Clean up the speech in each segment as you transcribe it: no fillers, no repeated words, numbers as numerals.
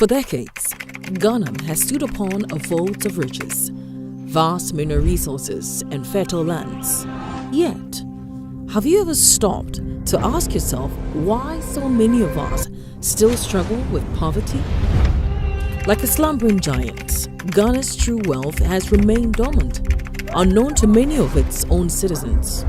For decades, Ghana has stood upon a vault of riches, vast mineral resources and fertile lands. Yet, have you ever stopped to ask yourself why so many of us still struggle with poverty? Like a slumbering giant, Ghana's true wealth has remained dormant, unknown to many of its own citizens.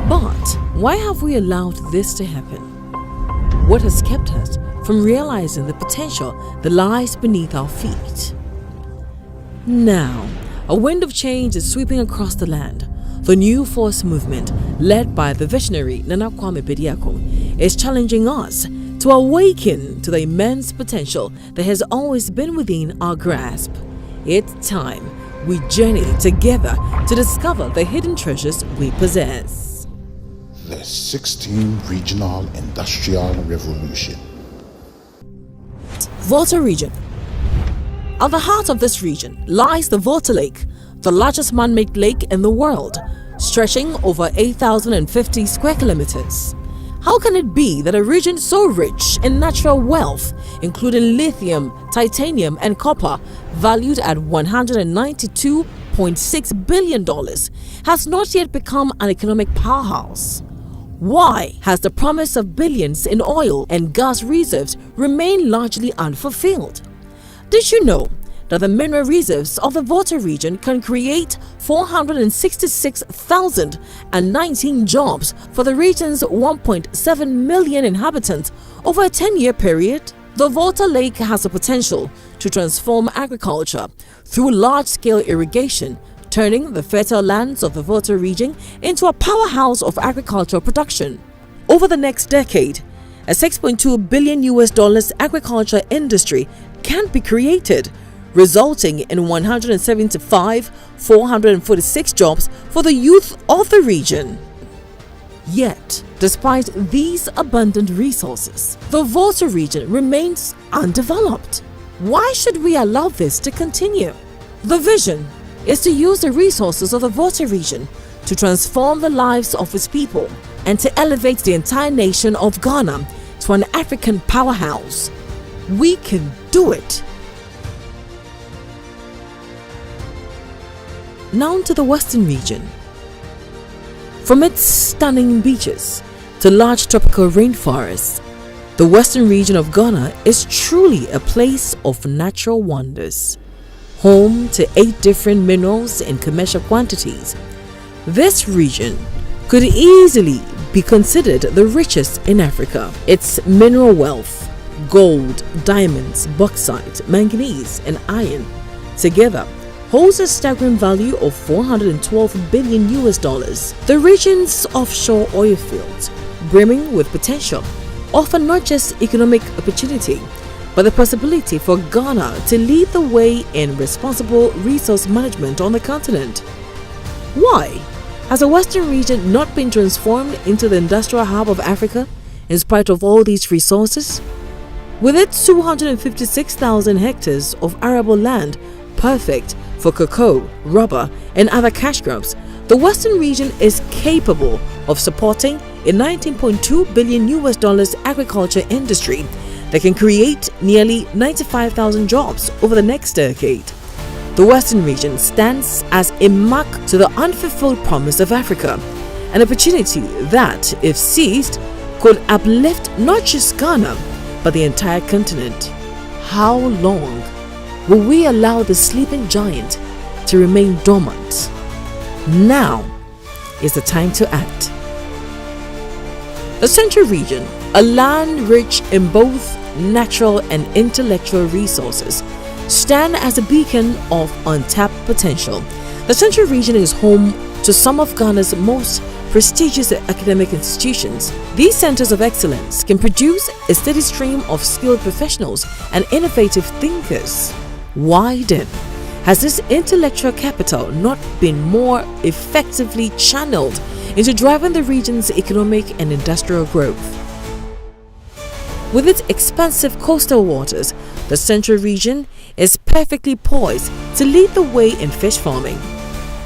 But why have we allowed this to happen? What has kept us from realizing the potential that lies beneath our feet? Now, a wind of change is sweeping across the land. The New Force movement, led by the visionary Nana Kwame Bediako, is challenging us to awaken to the immense potential that has always been within our grasp. It's time we journey together to discover the hidden treasures we possess. The 16th Regional Industrial Revolution. Volta region. At the heart of this region lies the Volta Lake, the largest man-made lake in the world, stretching over 8,050 square kilometers. How can it be that a region so rich in natural wealth, including lithium, titanium, and copper, valued at $192.6 billion, has not yet become an economic powerhouse? Why has the promise of billions in oil and gas reserves remained largely unfulfilled? Did you know that the mineral reserves of the Volta region can create 466,019 jobs for the region's 1.7 million inhabitants over a 10-year period? The Volta Lake has the potential to transform agriculture through large-scale irrigation, turning the fertile lands of the Volta region into a powerhouse of agricultural production. Over the next decade, a $6.2 billion agriculture industry can be created, resulting in 446 jobs for the youth of the region. Yet, despite these abundant resources, the Volta region remains undeveloped. Why should we allow this to continue? The vision is to use the resources of the Volta region to transform the lives of its people and to elevate the entire nation of Ghana to an African powerhouse. We can do it. Now to the Western region. From its stunning beaches to large tropical rainforests, the Western region of Ghana is truly a place of natural wonders. Home to 8 different minerals in commercial quantities, this region could easily be considered the richest in Africa. Its mineral wealth, gold, diamonds, bauxite, manganese, and iron, together holds a staggering value of $412 billion. The region's offshore oil fields, brimming with potential, offer not just economic opportunity, but the possibility for Ghana to lead the way in responsible resource management on the continent. Why has the Western region not been transformed into the industrial hub of Africa in spite of all these resources? With its 256,000 hectares of arable land, perfect for cocoa, rubber, and other cash crops, the Western region is capable of supporting a $19.2 billion agriculture industry that can create nearly 95,000 jobs over the next decade. The Western region stands as a mark to the unfulfilled promise of Africa, an opportunity that, if seized, could uplift not just Ghana, but the entire continent. How long will we allow the sleeping giant to remain dormant? Now is the time to act. The Central region, a land rich in both natural and intellectual resources, stand as a beacon of untapped potential. The Central region is home to some of Ghana's most prestigious academic institutions. These centers of excellence can produce a steady stream of skilled professionals and innovative thinkers. Why then has this intellectual capital not been more effectively channeled into driving the region's economic and industrial growth? With its expansive coastal waters, the Central region is perfectly poised to lead the way in fish farming.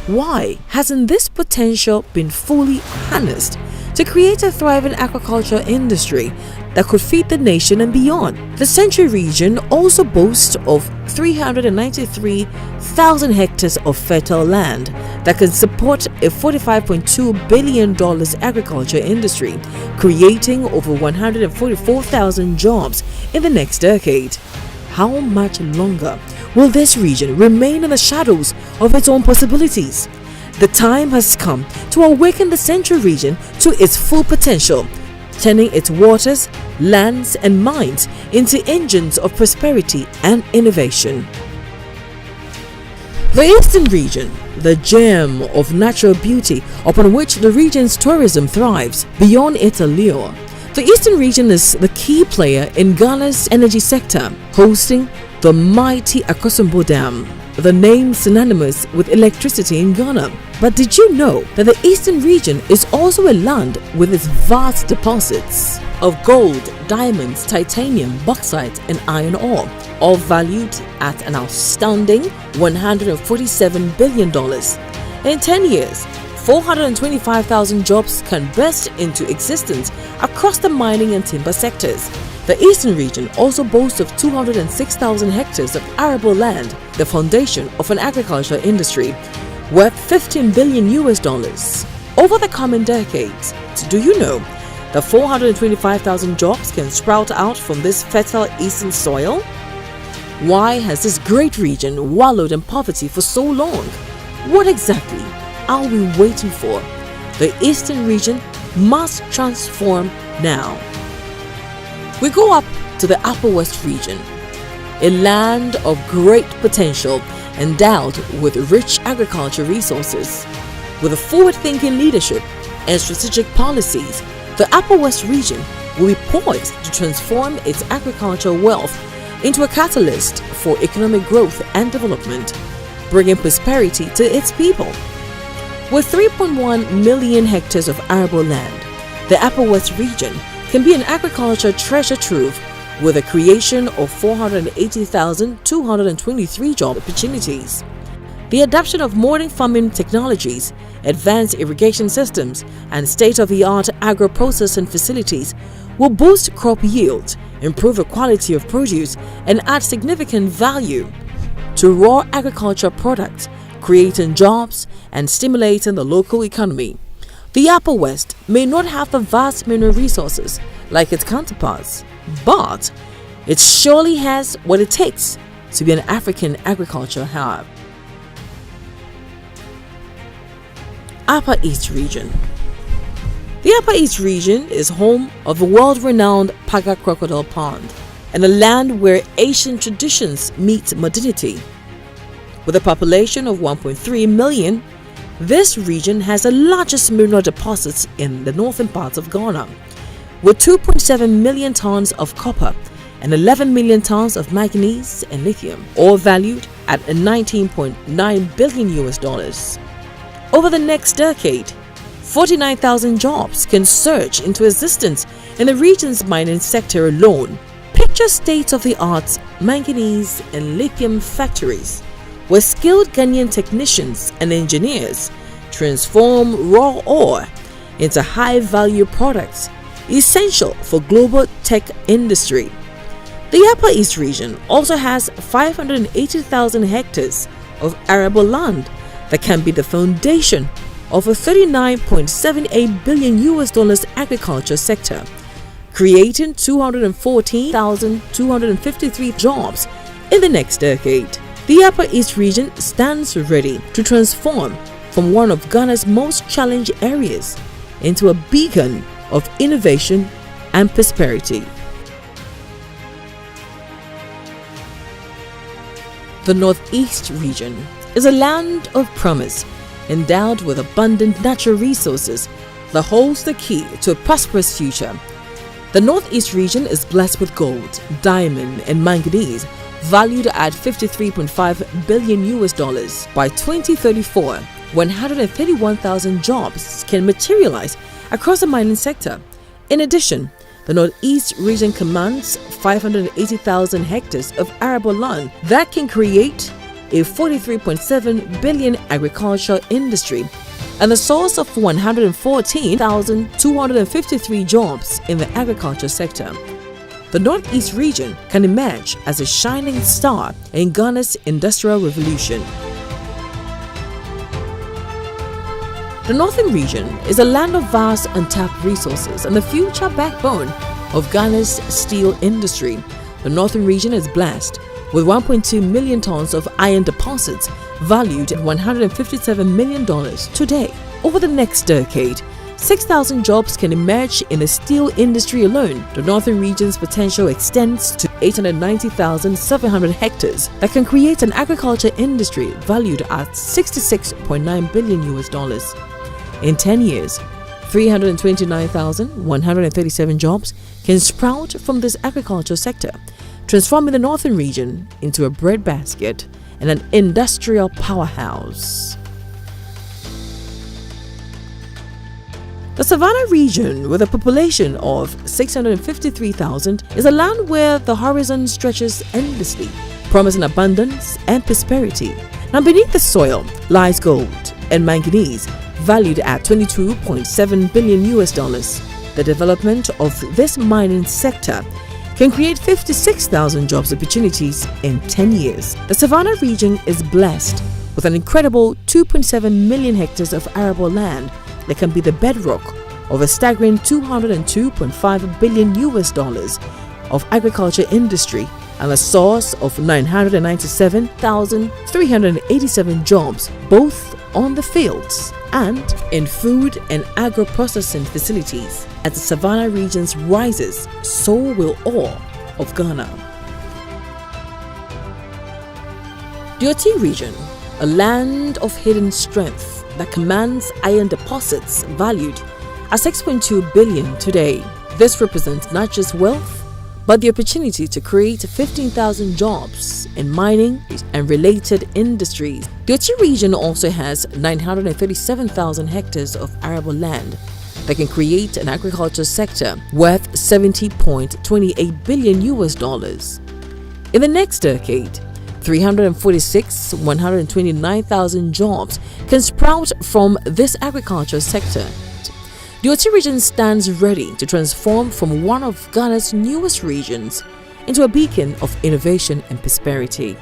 Why hasn't this potential been fully harnessed to create a thriving aquaculture industry that could feed the nation and beyond. The Central region also boasts of 393,000 hectares of fertile land that can support a $45.2 billion agriculture industry, creating over 144,000 jobs in the next decade. How much longer will this region remain in the shadows of its own possibilities? The time has come to awaken the Central region to its full potential, turning its waters, lands, and mines into engines of prosperity and innovation. The Eastern region, the gem of natural beauty upon which the region's tourism thrives beyond its allure. The Eastern region is the key player in Ghana's energy sector, hosting the mighty Akosombo Dam, the name synonymous with electricity in Ghana. But did you know that the Eastern region is also a land with its vast deposits of gold, diamonds, titanium, bauxite, and iron ore, all valued at an astounding $147 billion. In 10 years, 425,000 jobs can burst into existence across the mining and timber sectors. The Eastern region also boasts of 206,000 hectares of arable land, the foundation of an agriculture industry worth $15 billion. Over the coming decades, do you know that 425,000 jobs can sprout out from this fertile eastern soil? Why has this great region wallowed in poverty for so long? What exactly are we waiting for? The Eastern region must transform now. We go up to the Upper West region, a land of great potential endowed with rich agriculture resources. With a forward-thinking leadership and strategic policies, the Upper West region will be poised to transform its agricultural wealth into a catalyst for economic growth and development, bringing prosperity to its people. With 3.1 million hectares of arable land, the Upper West region can be an agriculture treasure trove with a creation of 480,223 job opportunities. The adoption of modern farming technologies, advanced irrigation systems, and state-of-the-art agro-processing facilities will boost crop yield, improve the quality of produce, and add significant value to raw agriculture products, creating jobs and stimulating the local economy. The Upper West may not have the vast mineral resources like its counterparts, but it surely has what it takes to be an African agriculture hub. Upper East Region. The Upper East Region is home of the world-renowned Paga Crocodile Pond and a land where ancient traditions meet modernity. With a population of 1.3 million, this region has the largest mineral deposits in the northern parts of Ghana, with 2.7 million tons of copper and 11 million tons of manganese and lithium, all valued at $19.9 billion. Over the next decade, 49,000 jobs can surge into existence in the region's mining sector alone. Picture state-of-the-art manganese and lithium factories where skilled Ghanaian technicians and engineers transform raw ore into high-value products essential for global tech industry. The Upper East region also has 580,000 hectares of arable land that can be the foundation of a $39.78 billion agriculture sector, creating 214,253 jobs in the next decade. The Upper East region stands ready to transform from one of Ghana's most challenged areas into a beacon of innovation and prosperity. The Northeast region is a land of promise, endowed with abundant natural resources that holds the key to a prosperous future. The Northeast region is blessed with gold, diamond, and manganese, valued at $53.5 billion. By 2034, 131,000 jobs can materialize across the mining sector. In addition, the Northeast region commands 580,000 hectares of arable land that can create a $43.7 billion agricultural industry and the source of 114,253 jobs in the agriculture sector. The Northeast region can emerge as a shining star in Ghana's industrial revolution. The Northern region is a land of vast untapped resources and the future backbone of Ghana's steel industry. The Northern region is blessed with 1.2 million tons of iron deposits valued at $157 million today. Over the next decade, 6,000 jobs can emerge in the steel industry alone. The Northern region's potential extends to 890,700 hectares that can create an agriculture industry valued at $66.9 billion. In 10 years, 329,137 jobs can sprout from this agriculture sector, transforming the Northern region into a breadbasket and an industrial powerhouse. The Savannah region, with a population of 653,000, is a land where the horizon stretches endlessly, promising abundance and prosperity. Now, beneath the soil lies gold and manganese, valued at $22.7 billion. The development of this mining sector can create 56,000 jobs opportunities in 10 years. The Savannah region is blessed with an incredible 2.7 million hectares of arable land that can be the bedrock of a staggering $202.5 billion of agriculture industry and a source of 997,387 jobs, both on the fields and in food and agro-processing facilities. As the Savannah region rises, so will all of Ghana. The Oti region, a land of hidden strength that commands iron deposits valued at $6.2 billion today. This represents not just wealth, but the opportunity to create 15,000 jobs in mining and related industries. The Oti region also has 937,000 hectares of arable land that can create an agriculture sector worth $70.28 billion. In the next decade, 129,000 jobs can sprout from this agriculture sector. The Oti region stands ready to transform from one of Ghana's newest regions into a beacon of innovation and prosperity.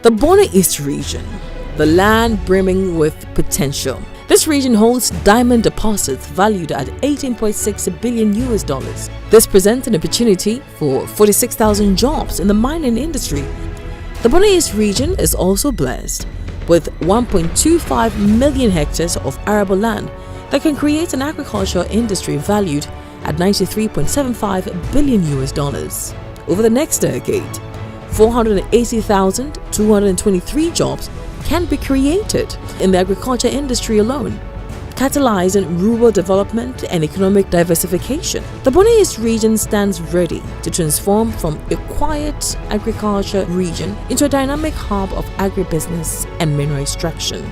The Borno East region, the land brimming with potential. This region holds diamond deposits valued at $18.6 billion. This presents an opportunity for 46,000 jobs in the mining industry. The Borno East region is also blessed with 1.25 million hectares of arable land that can create an agricultural industry valued at $93.75 billion. Over the next decade, 480,223 jobs can be created in the agriculture industry alone, catalyzing rural development and economic diversification. The Borno East region stands ready to transform from a quiet agriculture region into a dynamic hub of agribusiness and mineral extraction.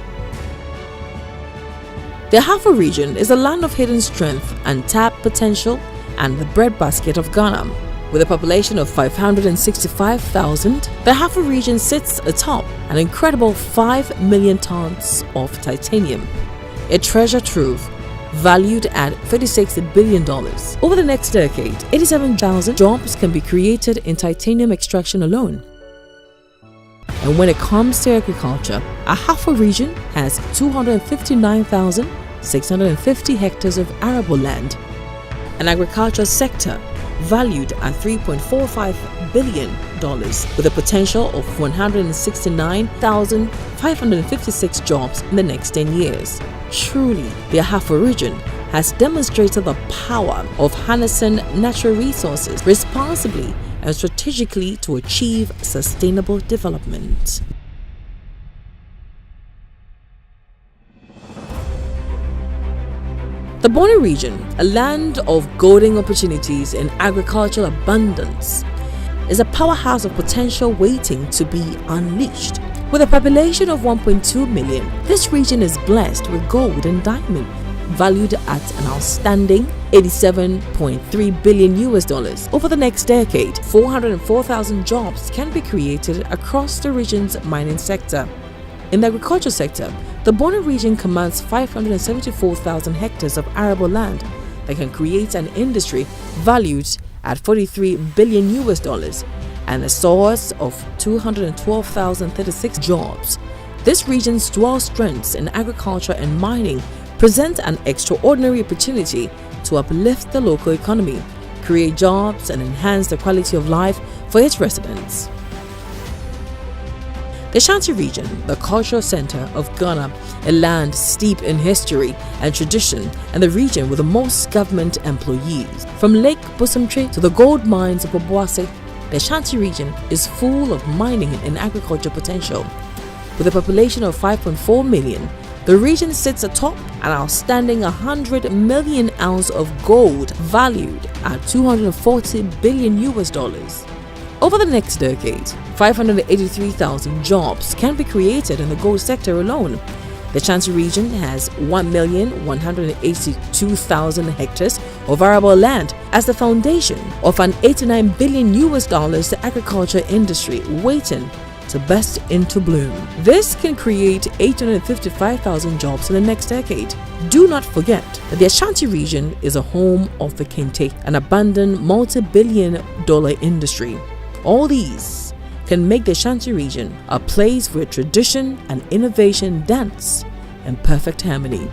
The Ahafo region is a land of hidden strength, untapped potential, and the breadbasket of Ghana. With a population of 565,000, the Ahafo region sits atop an incredible 5 million tons of titanium, a treasure trove valued at $36 billion. Over the next decade, 87,000 jobs can be created in titanium extraction alone. And when it comes to agriculture, Ahafo region has 259,650 hectares of arable land, an agriculture sector valued at $3.45 billion with a potential of 169,556 jobs in the next 10 years. Truly, the Ahafo region has demonstrated the power of harnessing natural resources responsibly and strategically to achieve sustainable development. The Borno region, a land of golden opportunities and agricultural abundance, is a powerhouse of potential waiting to be unleashed. With a population of 1.2 million, this region is blessed with gold and diamond, valued at an outstanding $87.3 billion. Over the next decade, 404,000 jobs can be created across the region's mining sector. In the agriculture sector, the Borno region commands 574,000 hectares of arable land that can create an industry valued at $43 billion and a source of 212,036 jobs. This region's dual strengths in agriculture and mining present an extraordinary opportunity to uplift the local economy, create jobs, and enhance the quality of life for its residents. The Ashanti region, the cultural center of Ghana, a land steeped in history and tradition, and the region with the most government employees. From Lake Busumtree to the gold mines of Obuasi, the Ashanti region is full of mining and agriculture potential. With a population of 5.4 million, the region sits atop an outstanding 100 million ounce of gold valued at $240 billion. Over the next decade, 583,000 jobs can be created in the gold sector alone. The Ashanti region has 1,182,000 hectares of arable land as the foundation of an $89 billion agriculture industry waiting to burst into bloom. This can create 855,000 jobs in the next decade. Do not forget that the Ashanti region is a home of the kente, an abandoned multi-billion-dollar industry. All these can make the Ashanti region a place where tradition and innovation dance in perfect harmony.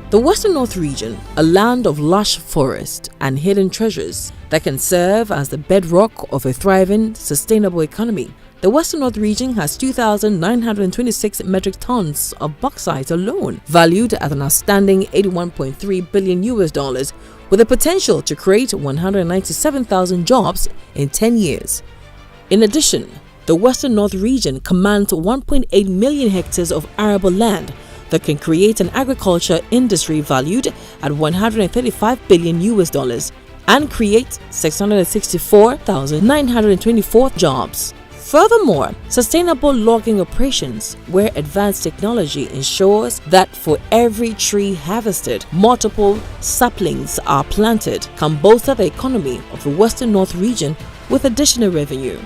The Western North region, a land of lush forest and hidden treasures that can serve as the bedrock of a thriving, sustainable economy. The Western North region has 2,926 metric tons of bauxite alone, valued at an outstanding $81.3 billion, with the potential to create 197,000 jobs in 10 years. In addition, the Western North region commands 1.8 million hectares of arable land that can create an agriculture industry valued at $135 billion and create 664,924 jobs. Furthermore, sustainable logging operations where advanced technology ensures that for every tree harvested, multiple saplings are planted can bolster the economy of the Western North region with additional revenue.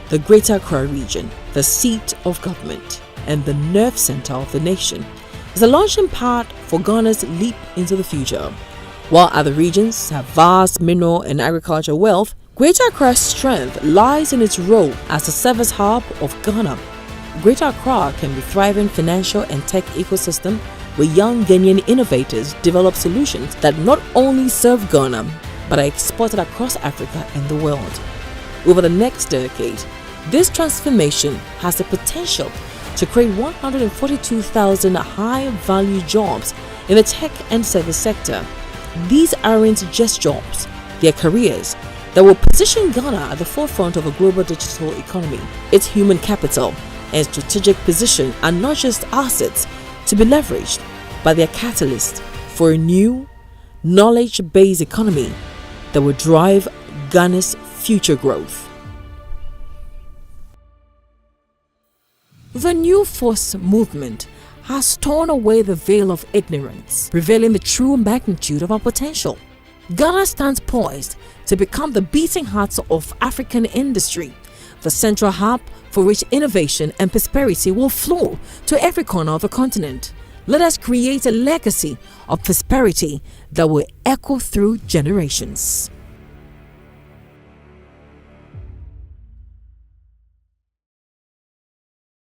The Greater Accra region, the seat of government and the nerve center of the nation, is a launching pad for Ghana's leap into the future. While other regions have vast mineral and agriculture wealth, Greater Accra's strength lies in its role as the service hub of Ghana. Greater Accra can be a thriving financial and tech ecosystem where young Ghanaian innovators develop solutions that not only serve Ghana but are exported across Africa and the world. Over the next decade, this transformation has the potential to create 142,000 high-value jobs in the tech and service sector. These aren't just jobs, they are careers that will position Ghana at the forefront of a global digital economy. Its human capital and strategic position are not just assets to be leveraged, but they are catalysts for a new, knowledge-based economy that will drive Ghana's future growth. The New Force movement has torn away the veil of ignorance, revealing the true magnitude of our potential. Ghana stands poised to become the beating heart of African industry, the central hub for which innovation and prosperity will flow to every corner of the continent. Let us create a legacy of prosperity that will echo through generations.